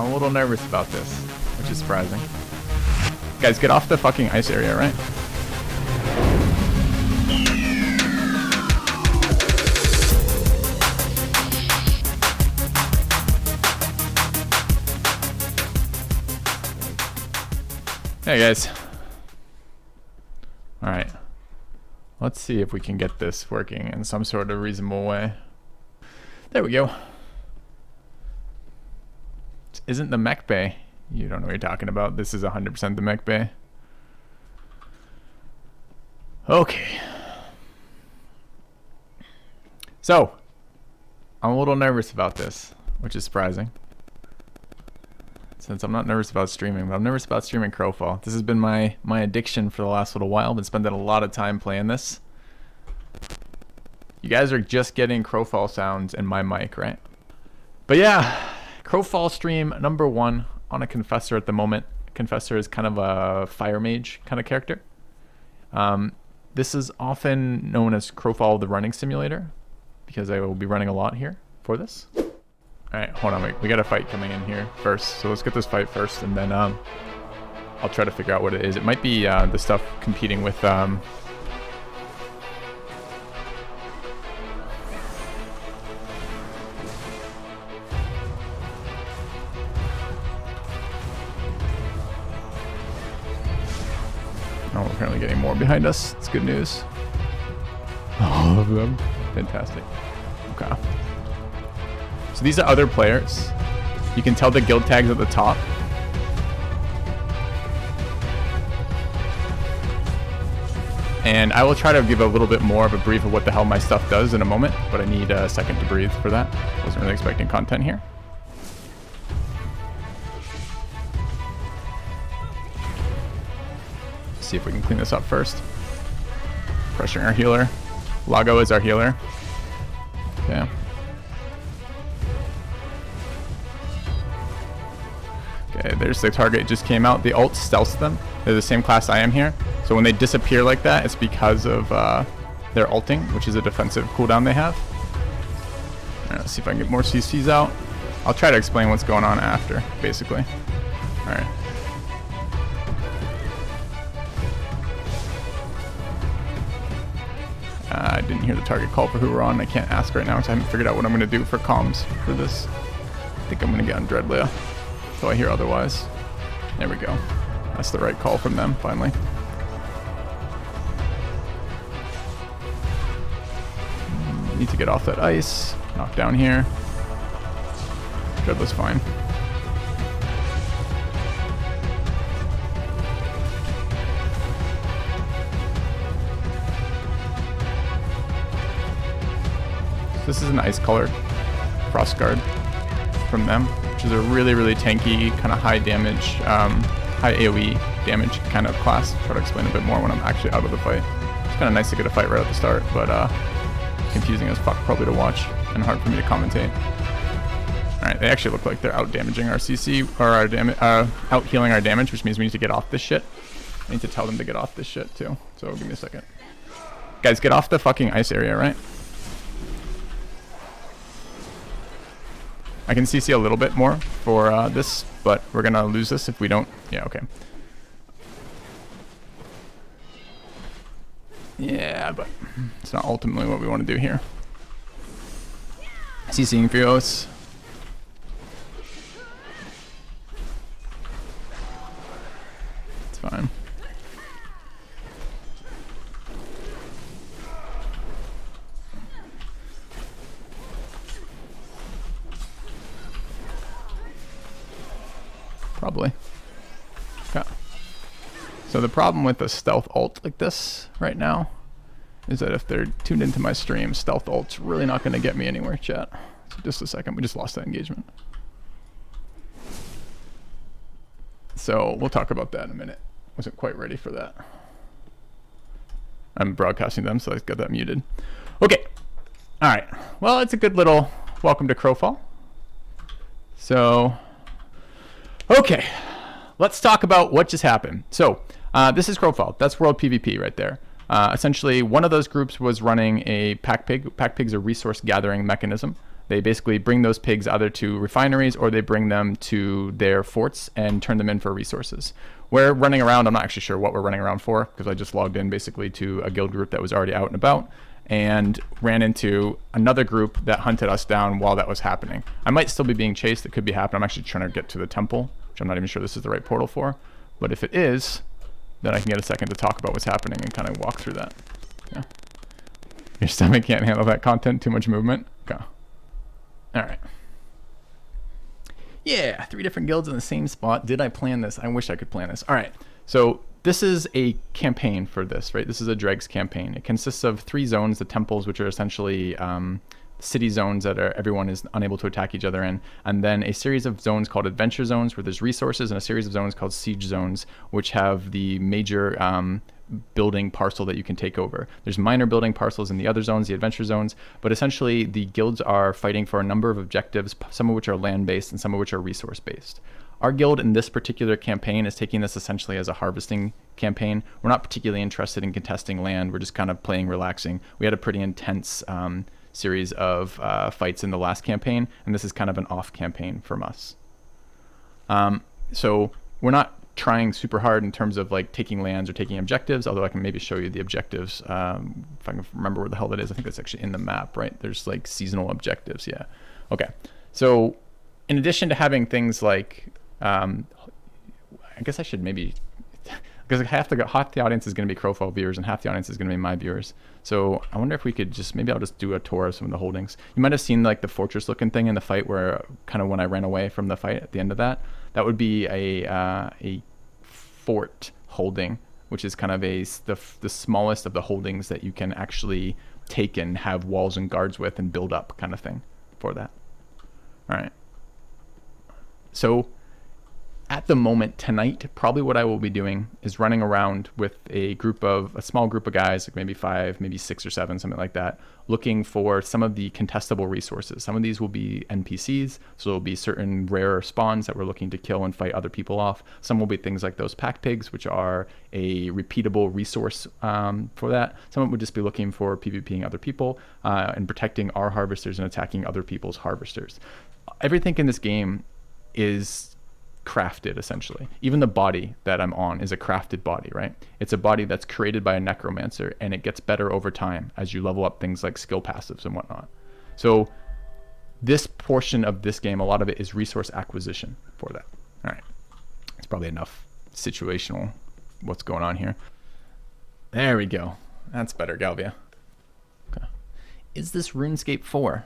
I'm a little nervous about this, which is surprising. Guys, get off the fucking ice area, right? Hey guys. Alright. Let's see if we can get this working in some sort of reasonable way. There we go. This isn't the mech bay. You don't know what you're talking about. This is 100% the mech bay. Okay. So, I'm a little nervous about this, which is surprising. Since I'm not nervous about streaming, but I'm nervous about streaming Crowfall. This has been my addiction for the last little while. I've been spending a lot of time playing this. You guys are just getting Crowfall sounds in my mic, right? But yeah, Crowfall stream number 1 on a confessor at the moment. Confessor is kind of a fire mage kind of character. This is often known as Crowfall the running simulator because I will be running a lot here for this. Alright, hold on, we got a fight coming in here first. So let's get this fight first, and then I'll try to figure out what it is. It might be the stuff competing with... Oh, we're currently getting more behind us. It's good news. All of them. Fantastic. Okay. So these are other players. You can tell the guild tags at the top. And I will try to give a little bit more of a brief of what the hell my stuff does in a moment, but I need a second to breathe for that. Wasn't really expecting content here. Let's see if we can clean this up first. Pressuring our healer. Lago is our healer. Okay. Okay, there's the target. It just came out. The ult stealths them. They're the same class I am here. So when they disappear like that, it's because of their ulting, which is a defensive cooldown they have. Alright, let's see if I can get more CCs out. I'll try to explain what's going on after, basically. Alright. I didn't hear the target call for who we're on. I can't ask right now because I haven't figured out what I'm going to do for comms for this. I think I'm going to get on Dreadlia. So I hear otherwise. There we go. That's the right call from them, finally. Need to get off that ice. Knock down here. Dreadlia's fine. So this is an ice-colored frost guard from them, which is a really, really tanky, kind of high damage, high AoE damage kind of class. Try to explain a bit more when I'm actually out of the fight. It's kind of nice to get a fight right at the start, but confusing as fuck probably to watch and hard for me to commentate. Alright, they actually look like they're out damaging our CC, or our out healing our damage, which means we need to get off this shit. I need to tell them to get off this shit too, so give me a second. Guys, get off the fucking ice area, right? I can CC a little bit more for this, but we're gonna lose this if we don't. Yeah, okay. Yeah, but it's not ultimately what we want to do here. CCing Fios. It's fine. Probably. Okay. So the problem with a stealth ult like this right now is that if they're tuned into my stream, stealth ult's really not going to get me anywhere, chat. So just a second, we just lost that engagement. So we'll talk about that in a minute. Wasn't quite ready for that. I'm broadcasting them, so I got that muted. Okay. All right. Well, it's a good little welcome to Crowfall. So... okay, let's talk about what just happened. So this is Crowfall. That's World PVP right there. Essentially, one of those groups was running a pack pig. Pack pig's a resource gathering mechanism. They basically bring those pigs either to refineries or they bring them to their forts and turn them in for resources. We're running around. I'm not actually sure what we're running around for because I just logged in basically to a guild group that was already out and about and ran into another group that hunted us down while that was happening. I might still be being chased. It could be happening. I'm actually trying to get to the temple, which I'm not even sure this is the right portal for. But if it is, then I can get a second to talk about what's happening and kind of walk through that. Yeah. Your stomach can't handle that content, too much movement. Okay. All right. Yeah, 3 different guilds in the same spot. Did I plan this? I wish I could plan this. All right. So this is a campaign for this, right? This is a dregs campaign. It consists of 3 zones, the temples, which are essentially city zones that everyone is unable to attack each other in, and then a series of zones called adventure zones where there's resources, and a series of zones called siege zones, which have the major building parcel that you can take over. There's minor building parcels in the other zones, the adventure zones, but essentially the guilds are fighting for a number of objectives, some of which are land-based and some of which are resource-based. Our guild in this particular campaign is taking this essentially as a harvesting campaign. We're not particularly interested in contesting land. We're just kind of playing relaxing. We had a pretty intense series of fights in the last campaign, and this is kind of an off campaign from us. So we're not trying super hard in terms of like taking lands or taking objectives, although I can maybe show you the objectives if I can remember where the hell that is. I think that's actually in the map, right? There's like seasonal objectives. Yeah. Okay. So in addition to having things like I guess I should maybe, because half the audience is going to be Crowfall viewers and half the audience is going to be my viewers. So I wonder if we could just, maybe I'll just do a tour of some of the holdings. You might have seen like the fortress looking thing in the fight where kind of when I ran away from the fight at the end of that, that would be a fort holding, which is kind of the smallest of the holdings that you can actually take and have walls and guards with and build up kind of thing for that. All right. So at the moment tonight, probably what I will be doing is running around with a small group of guys, like maybe 5, maybe 6 or 7, something like that, looking for some of the contestable resources. Some of these will be NPCs, so there'll be certain rare spawns that we're looking to kill and fight other people off. Some will be things like those pack pigs, which are a repeatable resource for that. Some would just be looking for PvPing other people and protecting our harvesters and attacking other people's harvesters. Everything in this game is crafted, essentially. Even the body that I'm on is a crafted body, right? It's a body that's created by a necromancer, and it gets better over time as you level up things like skill passives and whatnot. So this portion of this game, a lot of it is resource acquisition for that. All right. It's probably enough situational what's going on here. There we go. That's better, Galvia. Okay. Is this RuneScape 4?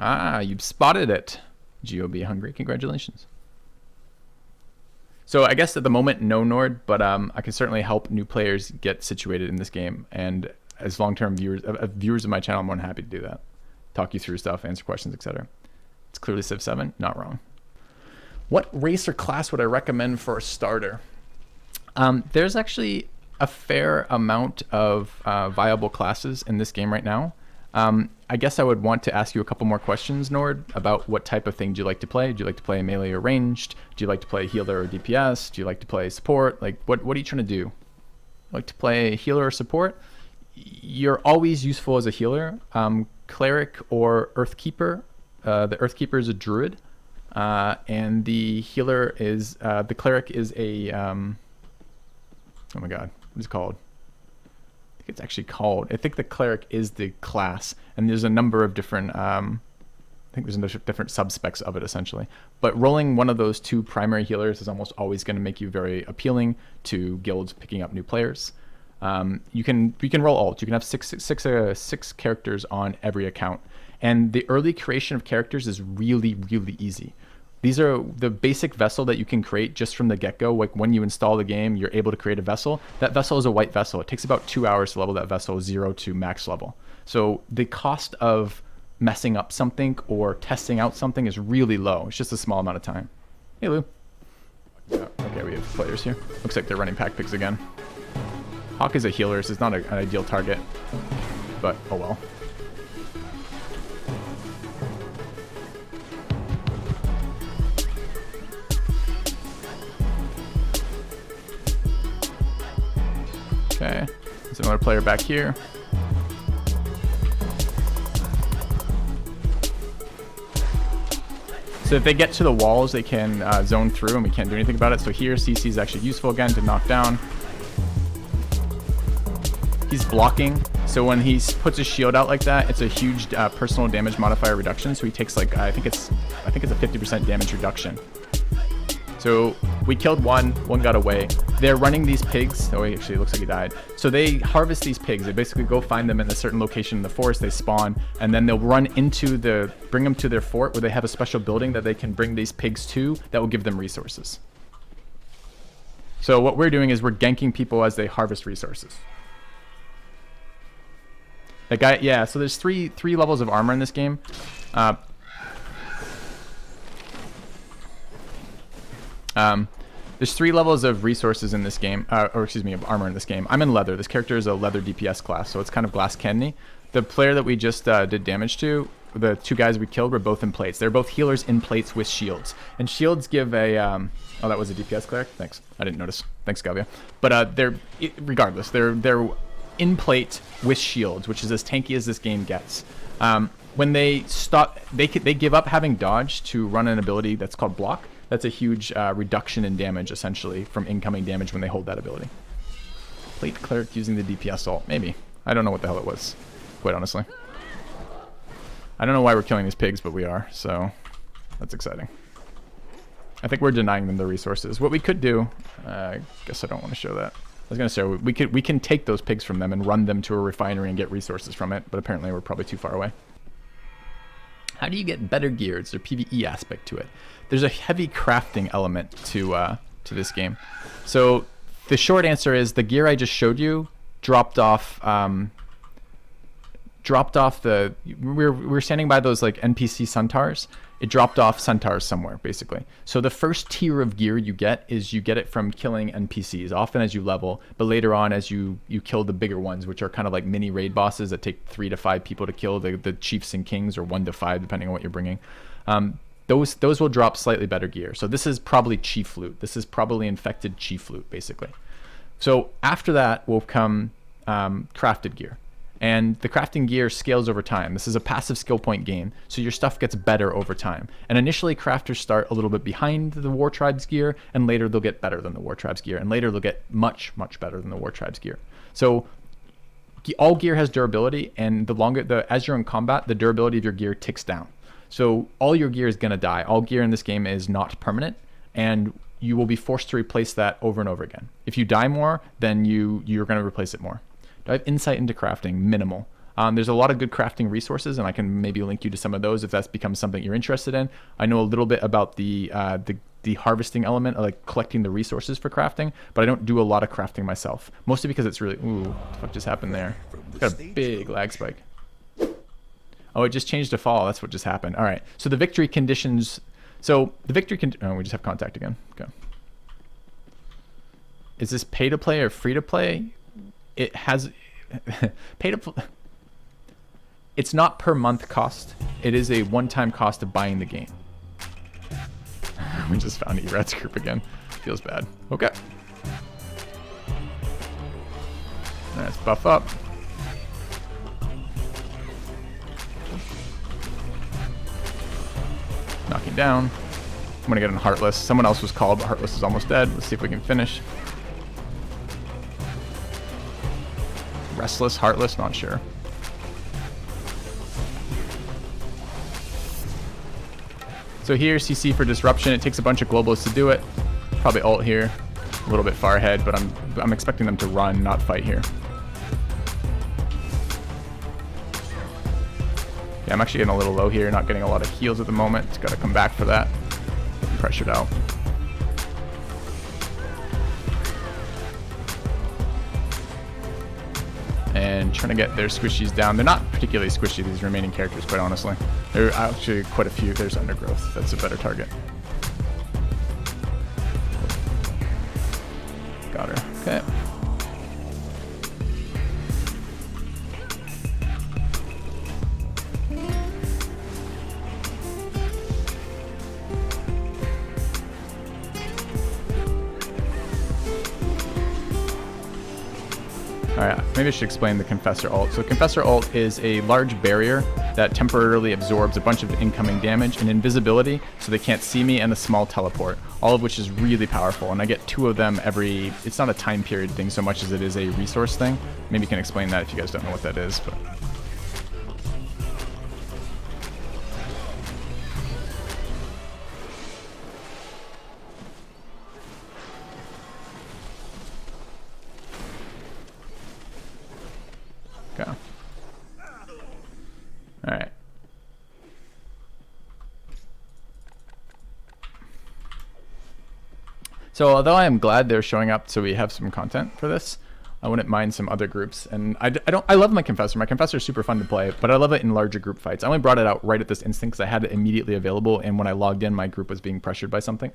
Ah, you've spotted it. GOB Hungry. Congratulations. So I guess at the moment, no Nord, but I can certainly help new players get situated in this game. And as long-term viewers of my channel, I'm more than happy to do that. Talk you through stuff, answer questions, etc. It's clearly Civ 7, not wrong. What race or class would I recommend for a starter? There's actually a fair amount of viable classes in this game right now. I guess I would want to ask you a couple more questions, Nord, about what type of thing do you like to play? Do you like to play melee or ranged? Do you like to play healer or DPS? Do you like to play support? Like, what are you trying to do? Like to play healer or support? You're always useful as a healer. Cleric or Earthkeeper. The Earthkeeper is a druid, and the healer is the cleric is a oh my god, what is it called? I think it's actually called. I think the cleric is the class, and there's a number of different. I think there's different subspecs of it essentially. But rolling one of those 2 primary healers is almost always going to make you very appealing to guilds picking up new players. You can roll alt. You can have six characters on every account, and the early creation of characters is really easy. These are the basic vessel that you can create just from the get-go. Like when you install the game, you're able to create a vessel. That vessel is a white vessel. It takes about 2 hours to level that vessel 0 to max level. So the cost of messing up something or testing out something is really low. It's just a small amount of time. Hey, Lou. Okay, we have players here. Looks like they're running pack picks again. Hawk is a healer, so it's not an ideal target, but oh well. Okay, there's another player back here. So if they get to the walls, they can zone through and we can't do anything about it. So here, CC is actually useful again to knock down. He's blocking, so when he puts his shield out like that, it's a huge personal damage modifier reduction. So he takes like, I think it's a 50% damage reduction. So we killed one got away. They're running these pigs. Oh, actually, it looks like he died. So they harvest these pigs. They basically go find them in a certain location in the forest. They spawn, and then they'll run into bring them to their fort where they have a special building that they can bring these pigs to that will give them resources. So what we're doing is we're ganking people as they harvest resources. That guy, yeah, so there's three levels of armor in this game. There's 3 levels of resources in this game, or excuse me, of armor in this game. I'm in leather. This character is a leather DPS class, so it's kind of glass candy. The player that we just did damage to, the 2 guys we killed, were both in plates. They're both healers in plates with shields. And shields give a, oh, that was a DPS cleric? Thanks. I didn't notice. Thanks, Galvia. But regardless, they're in plate with shields, which is as tanky as this game gets. When they stop, they give up having dodge to run an ability that's called block. That's a huge reduction in damage, essentially, from incoming damage when they hold that ability. Plate cleric using the DPS ult. Maybe. I don't know what the hell it was, quite honestly. I don't know why we're killing these pigs, but we are, so that's exciting. I think we're denying them the resources. What we could do, I guess I don't want to show that. I was going to say, we can take those pigs from them and run them to a refinery and get resources from it, but apparently we're probably too far away. How do you get better gear? It's a PvE aspect to it. There's a heavy crafting element to this game. So the short answer is the gear I just showed you dropped off the, we're standing by those like NPC centaurs. It dropped off centaurs somewhere, basically. So the first tier of gear you get it from killing NPCs, often as you level, but later on as you kill the bigger ones, which are kind of like mini raid bosses that take 3 to 5 people to kill, the chiefs and kings, or 1 to 5, depending on what you're bringing. Those will drop slightly better gear. So this is probably chief loot. This is probably infected chief loot, basically. So after that will come crafted gear. And the crafting gear scales over time. This is a passive skill point game, so your stuff gets better over time. And initially, crafters start a little bit behind the War Tribes gear, and later they'll get better than the War Tribes gear, and later they'll get much, much better than the War Tribes gear. So all gear has durability, and as you're in combat, the durability of your gear ticks down. So all your gear is gonna die. All gear in this game is not permanent, and you will be forced to replace that over and over again. If you die more, then you're gonna replace it more. Do I have insight into crafting? Minimal. There's a lot of good crafting resources, and I can maybe link you to some of those if that's become something you're interested in. I know a little bit about the harvesting element, like collecting the resources for crafting, but I don't do a lot of crafting myself. Mostly because it's really, ooh, what the fuck just happened there? Got a big lag spike. Oh, it just changed to fall. That's what just happened. All right. So the victory conditions. So the victory oh, we just have contact again. Okay. Is this pay to play or free to play? It has pay to play. It's not per month cost. It is a one-time cost of buying the game. We just found Erat's group again. Feels bad. Okay. Let's buff up. Knocking down. I'm gonna get on Heartless. Someone else was called, but Heartless is almost dead. Let's see if we can finish. Restless, Heartless, not sure. So here, CC for disruption. It takes a bunch of globals to do it. Probably ult here. A little bit far ahead, but I'm expecting them to run, not fight here. Yeah, I'm actually getting a little low here, not getting a lot of heals at the moment. It's gotta come back for that. Getting pressured out. And trying to get their squishies down. They're not particularly squishy, these remaining characters, quite honestly. There are actually quite a few. There's Undergrowth. That's a better target. Got her. Okay. Alright, maybe I should explain the confessor ult. So confessor ult is a large barrier that temporarily absorbs a bunch of incoming damage, and invisibility so they can't see me, and a small teleport, all of which is really powerful. And I get 2 of them every, it's not a time period thing so much as it is a resource thing. Maybe you can explain that if you guys don't know what that is. But okay. All right. So although I am glad they're showing up so we have some content for this, I wouldn't mind some other groups. And I love my confessor. My confessor is super fun to play, but I love it in larger group fights. I only brought it out right at this instant because I had it immediately available, and when I logged in, my group was being pressured by something.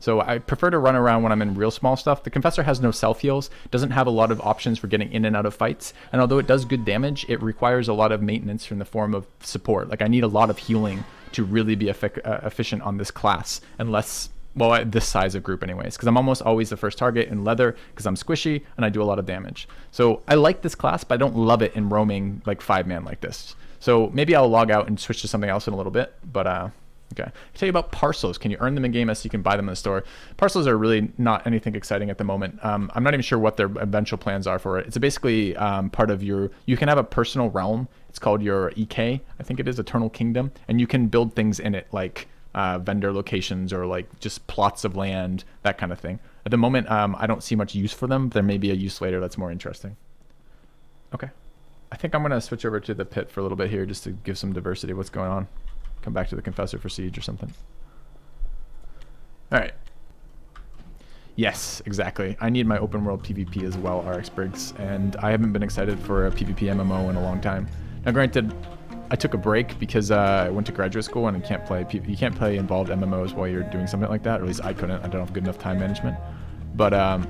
So I prefer to run around when I'm in real small stuff. The confessor has no self heals, doesn't have a lot of options for getting in and out of fights, and although it does good damage, it requires a lot of maintenance in the form of support. Like, I need a lot of healing to really be efficient on this class, unless, well, at this size of group anyways, because I'm almost always the first target in leather because I'm squishy and I do a lot of damage. So I like this class, but I don't love it in roaming like 5-man like this. So maybe I'll log out and switch to something else in a little bit, but okay. I'll tell you about parcels. Can you earn them in game as you can buy them in the store? Parcels are really not anything exciting at the moment. I'm not even sure what their eventual plans are for it. It's basically part of your, you can have a personal realm. It's called your EK, I think it is, Eternal Kingdom, and you can build things in it like vendor locations or like just plots of land, that kind of thing. At the moment, I don't see much use for them. There may be a use later that's more interesting. Okay. I think I'm going to switch over to the pit for a little bit here just to give some diversity of what's going on. Come back to the confessor for siege or something. All right. Yes, exactly. I need my open world PvP as well, RX Briggs, and I haven't been excited for a PvP MMO in a long time. Now, granted, I took a break because I went to graduate school and you can't play involved MMOs while you're doing something like that, or at least I couldn't. I don't have good enough time management. But